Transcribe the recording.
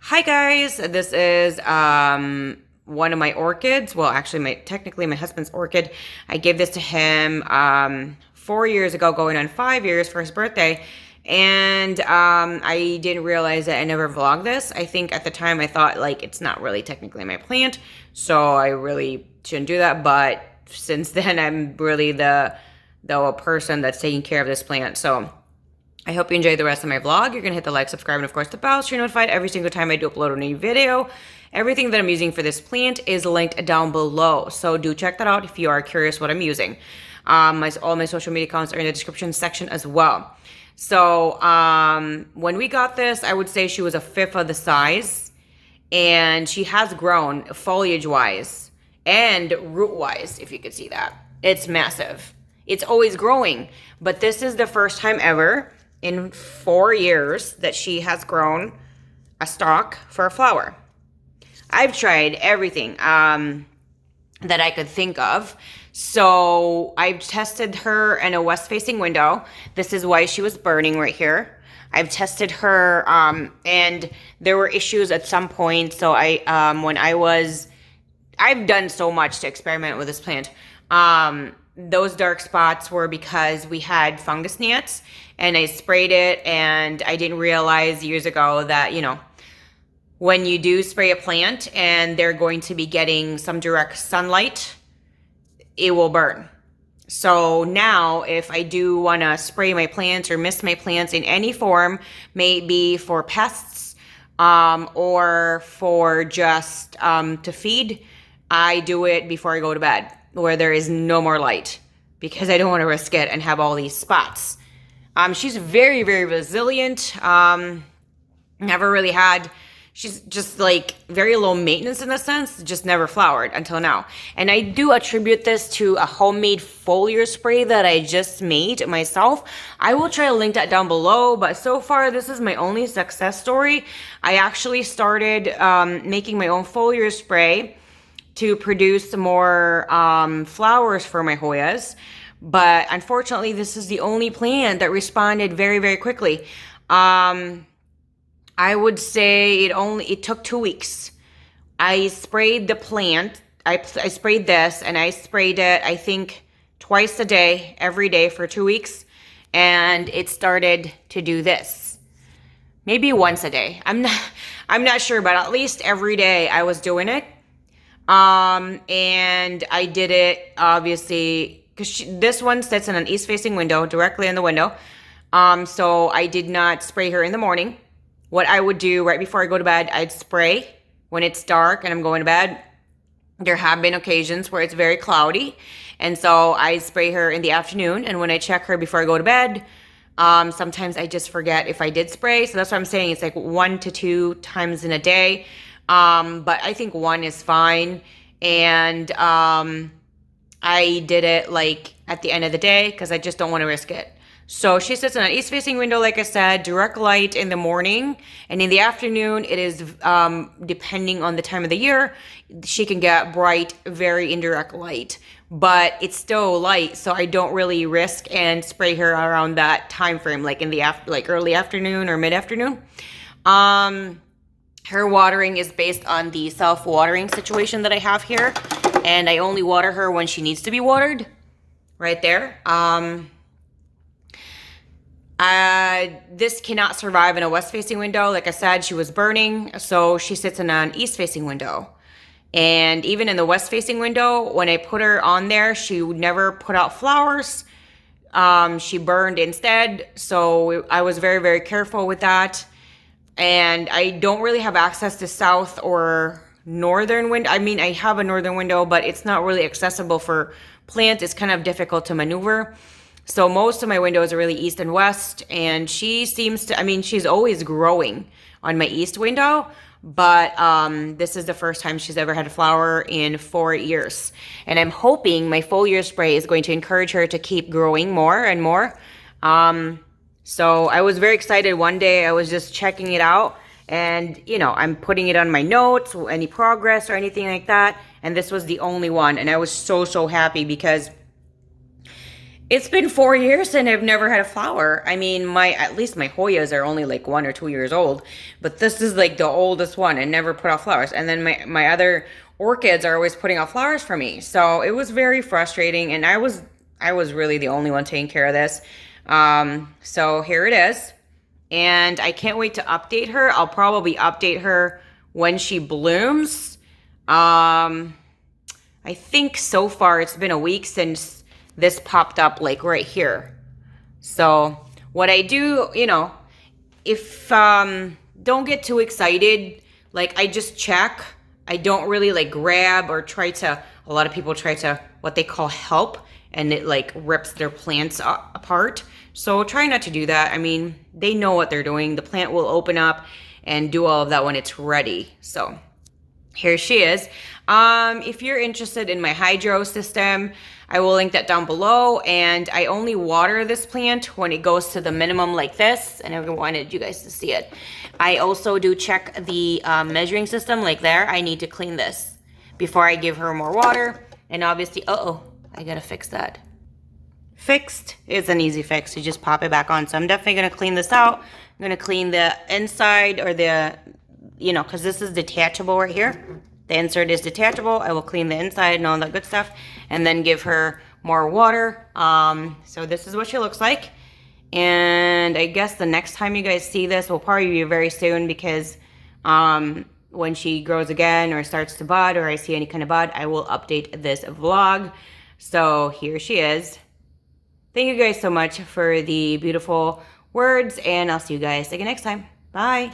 Hi guys, this is one of my orchids. Well, actually, technically my husband's orchid. I gave this to him 4 years ago, going on 5 years for his birthday, and I didn't realize that I never vlogged this. I think at the time I thought like it's not really technically my plant, so I really shouldn't do that. But since then, I'm really the person that's taking care of this plant. So I hope you enjoy the rest of my vlog. You're going to hit the like, subscribe, and of course the bell so you're notified every single time I do upload a new video. Everything that I'm using for this plant is linked down below, so do check that out if you are curious what I'm using. All my social media accounts are in the description section as well. So when we got this, I would say she was a fifth of the size, and she has grown foliage-wise and root-wise, if you could see that. It's massive. It's always growing, but this is the first time ever in 4 years that she has grown a stalk for a flower. I've tried everything that I could think of. So I've tested her in a west-facing window. This is why she was burning right here. I've tested her, and there were issues at some point. So I've done so much to experiment with this plant. Those dark spots were because we had fungus gnats, and I sprayed it, and I didn't realize years ago that, you know, when you do spray a plant and they're going to be getting some direct sunlight, it will burn. So now if I do want to spray my plants or mist my plants in any form, maybe for pests or for just to feed, I do it before I go to bed, where there is no more light, because I don't want to risk it and have all these spots. She's very, very resilient. Never really had, she's just like very low maintenance in a sense, just never flowered until now. And I do attribute this to a homemade foliar spray that I just made myself. I will try to link that down below, but so far this is my only success story. I actually started making my own foliar spray to produce more flowers for my Hoyas. But unfortunately, this is the only plant that responded very, very quickly. I would say it took 2 weeks. I sprayed the plant. I sprayed this, and I sprayed it, I think, twice a day, every day for 2 weeks. And it started to do this. Maybe once a day. I'm not sure, but at least every day I was doing it. And I did it obviously because this one sits in an east-facing window, directly in the window. So I did not spray her in the morning. What I would do right before I go to bed, I'd spray when it's dark and I'm going to bed. There have been occasions where it's very cloudy, and so I spray her in the afternoon. And when I check her before I go to bed, sometimes I just forget if I did spray. So that's what I'm saying. It's like 1 to 2 times in a day. But I think 1 is fine. And I did it like at the end of the day because I just don't want to risk it. So she sits in an east-facing window, like I said, direct light in the morning. And in the afternoon, it is, depending on the time of the year, she can get bright, very indirect light. But it's still light, so I don't really risk and spray her around that time frame, like in the early afternoon or mid-afternoon. Her watering is based on the self-watering situation that I have here. And I only water her when she needs to be watered. Right there. This cannot survive in a west-facing window. Like I said, she was burning, so she sits in an east-facing window. And even in the west-facing window, when I put her on there, she would never put out flowers. She burned instead, so I was very, very careful with that. And I don't really have access to south or northern window. I mean, I have a northern window, but it's not really accessible for plants. It's kind of difficult to maneuver. So most of my windows are really east and west, and she seems to, I mean, she's always growing on my east window, but this is the first time she's ever had a flower in 4 years. And I'm hoping my foliar spray is going to encourage her to keep growing more and more. So I was very excited. One day I was just checking it out, and, you know, I'm putting it on my notes, any progress or anything like that. And this was the only one. And I was so, so happy because It's been 4 years and I've never had a flower. I mean, at least my Hoyas are only like 1 or 2 years old, but this is like the oldest one and never put out flowers. And then my other orchids are always putting out flowers for me. So it was very frustrating, and I was really the only one taking care of this. So here it is. And I can't wait to update her. I'll probably update her when she blooms. I think so far it's been a week since this popped up like right here. So what I do, if don't get too excited. Like, I just check. I don't really like grab or try to. A lot of people try to what they call help, and it like rips their plants apart. So try not to do that. I mean, they know what they're doing. The plant will open up and do all of that when it's ready. So here she is. If you're interested in my hydro system, I will link that down below. And I only water this plant when it goes to the minimum like this. And I wanted you guys to see it. I also do check the measuring system like there. I need to clean this before I give her more water. And obviously, I gotta fix that. Fixed is an easy fix. You just pop it back on. So I'm definitely gonna clean this out. I'm gonna clean the inside, or the, because this is detachable right here. The insert is detachable. I will clean the inside and all that good stuff, and then give her more water. So this is what she looks like. And I guess the next time you guys see this will probably be very soon, because when she grows again or starts to bud, or I see any kind of bud, I will update this vlog. So here she is. Thank you guys so much for the beautiful words, and I'll see you guys again next time. Bye.